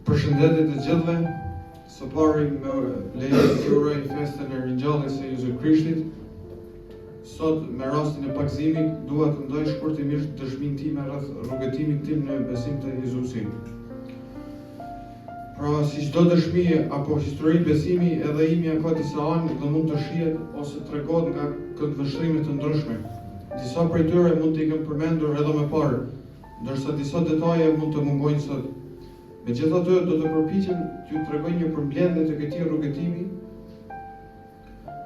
Përshëndetje të gjithëve. Së pari më lejo të uroj festën e ringjalljes së Jezu Krishtit. Sot me rastin e pagëzimit dua të ndaj shkurtimisht dëshminë time rreth rrugëtimit tim në besim të Jezusit. Pra, si çdo dëshmi apo histori besimi, edhe imja ka disa anë dhe mund të shihet ose tregohet nga këndvështrime të ndryshme. Disa prej tyre mund t'i kem përmendur edhe më parë, ndërsa disa detaje mund të mungojnë sot. Megjithatë, do të përpiqem t'ju tregoj një përmbledhje të këtij rrugëtimi.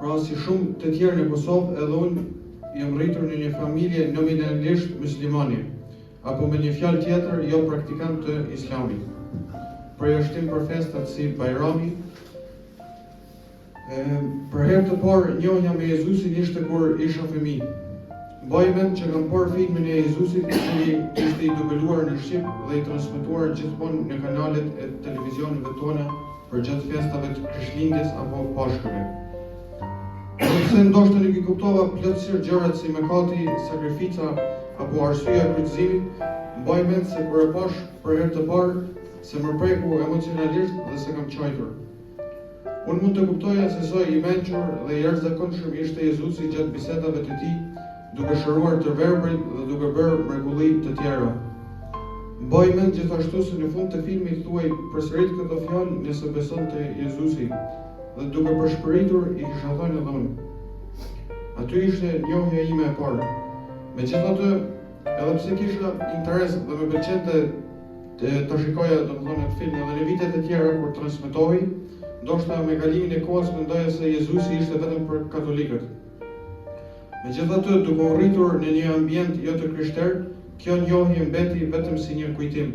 Pra, si shumë të tjerë në Kosovë, edhe unë jam rritur në një familje nominalisht muslimane, apo me një fjalë tjetër, jo praktikant të Islamit. Përjashtim për festat si Bajrami. Për herë të parë njohja me Jezusin ishte kur isha fëmijë. Mbaj mend që kam parë filmin e Jezusit, i cili ishte i dubeluar në Shqip dhe i transmetuar gjithmonë në kanalet e televizioneve tona përgjatë festave të Krishtlindjes apo Pashkëve. Sepse ndoshta nuk i kuptova plotësisht gjërat si mëkati, sakrifica apo arsyeja e kryqëzimit, mbaj mend se kur e pash për herë të parë, se më preku emocionalisht dhe se kam qajtur. Unë mund të kuptoja se sa i mençur dhe i jashtëzakonshëm ishte Jezusi gjatë bisedave të tij, duke shëruar të verbrit dhe duke bërë mrekulli të tjera. Mbaj mend gjithashtu se në fund të filmit thuaj përsërit këtë fjalë nëse besonte Jezusi, dhe duke përshpëritur i kisha thënë edhe unë. Aty ishte njohja ime e parë. Megjithatë, edhe pse kisha interes dhe më pëlqente të shikoja domethënë atë film edhe në vitet e tjera kur transmetohej, ndoshta me kalimin e kohës mendoja se Jezusi ishte vetëm për katolikët. Megjithatë, duke u rritur në një ambient jo të krishterë, kjo njohje mbeti vetëm si një kujtim,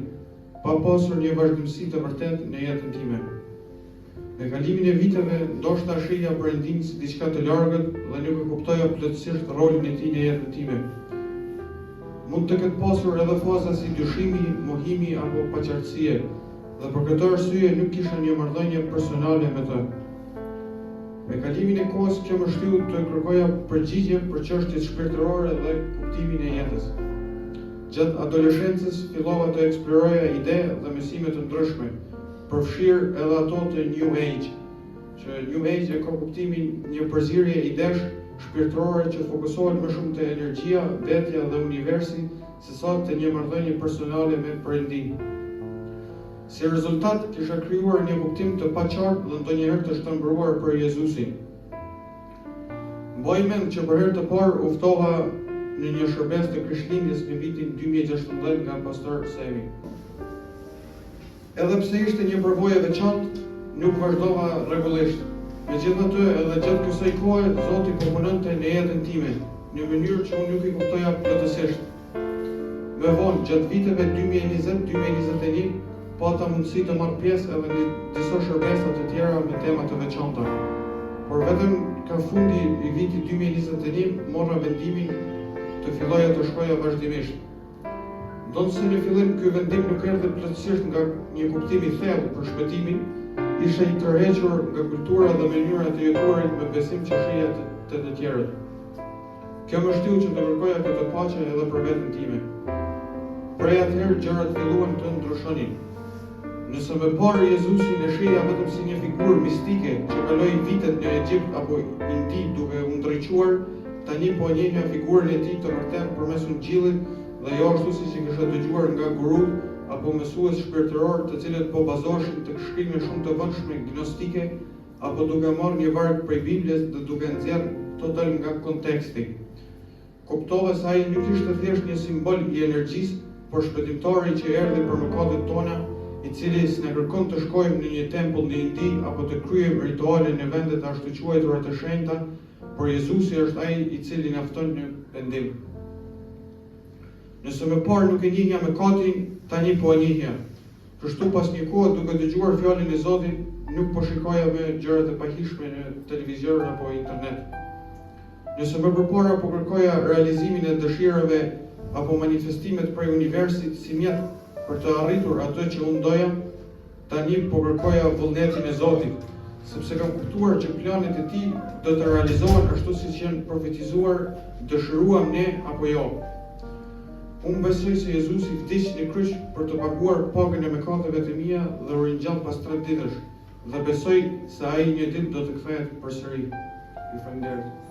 pa pasur një vazhdimsi të vërtetë në jetën time. Me kalimin e viteve, ndoshta shihja Perëndin si diçka të largët dhe nuk e kuptoja plotësisht rolin e tij në jetën time. Mund të ketë pasur edhe faza si dyshimi, mohimi apo paqartësie, dhe për këtë arsye nuk kisha një marrëdhënie personale me të. Me kalimin e kohës kjo më shtyu të kërkoja përgjigje për çështjet shpirtërore dhe kuptimin e jetës. Gjatë adoleshencës fillova të eksploroja ide dhe mësime të ndryshme, përfshirë edhe ato të New Age, që New Age e ka kuptimin një përzierje idesh shpirtërore që fokusohet më shumë te energjia, vetja dhe universi, sesa te një marrëdhënie personale me Perëndin. Si rezultat, kisha krijuar një kuptim të paqartë dhe ndonjëherë të shtëmbruar për Jezusin. Mbaj mend që për herë të parë u ftova në një shërbes të Krishtlindjes në vitin 2016 nga pastor Semi. Edhe pse ishte një përvojë e veçantë, nuk vazhdova rregullisht. Megjithatë, edhe gjatë kësaj kohe, Zoti po punonte në jetën time, në mënyrë që unë nuk i kuptoja plotësisht. Më vonë, gjatë viteve 2020-2021, pata mundësi të marrë pjesë edhe në disa shërbesa të tjera me tema të veçanta. Por vetëm ka fundi i vitit 2021 morra vendimin të filloja të shkoja vazhdimisht. Ndonëse në fillim ky vendim nuk erdhi plotësisht nga një kuptim i thellë për shpëtimin, ishte i tërhequr nga kultura dhe mënyra të jetuarit me besim që shihet te të tjerët. Kjo më shtyu që të kërkoja këtë paqe edhe për veten time. Prej atëherë gjërat filluan të ndryshonin. Nëse më parë Jezusin e shihja vetëm si një figurë mistike që kaloi vitet në Egjipt apo Indi duke u ndriçuar, tani po njehja figurën e tij të vërtetë përmes ungjillit dhe jo ashtu siç e kisha dëgjuar nga gurut apo mësues shpirtëror të cilët po bazoheshin tek shkrime shumë të vëshme gnostike apo duke marrë një varg prej Biblës dhe duke nxjerrë total nga konteksti. Kuptova se ai nuk ishte thjesht një simbol i energjisë, por shpëtimtari që erdhi për mëkatet tona, i cili s'na kërkon të shkojmë në një tempull në Indi apo të kryejmë rituale në vendet ashtu quajtura të shenjta, por Jezusi është ai i cili na fton në pendim. Nëse më parë nuk e njihja mëkatin, tani po e njihja. Kështu pas një kohë duke dëgjuar fjalën e Zotit, nuk po shikoja me gjërat e pahishme në televizion apo internet. Nëse më përpara po kërkoja realizimin e dëshirave apo manifestimet prej universit si mjet për të arritur atë që unë doja, tani po kërkoja vullnetin e Zotit, sepse kam kuptuar që planet e tij do të realizohen ashtu siç janë profetizuar, dëshiruam ne apo jo. Unë besoj se Jezusi vdiq në kryq për të paguar pagën e mëkateve të mia dhe u ringjall pas 3 ditësh, dhe besoj se ai një ditë do të kthehet përsëri. Ju falenderoj.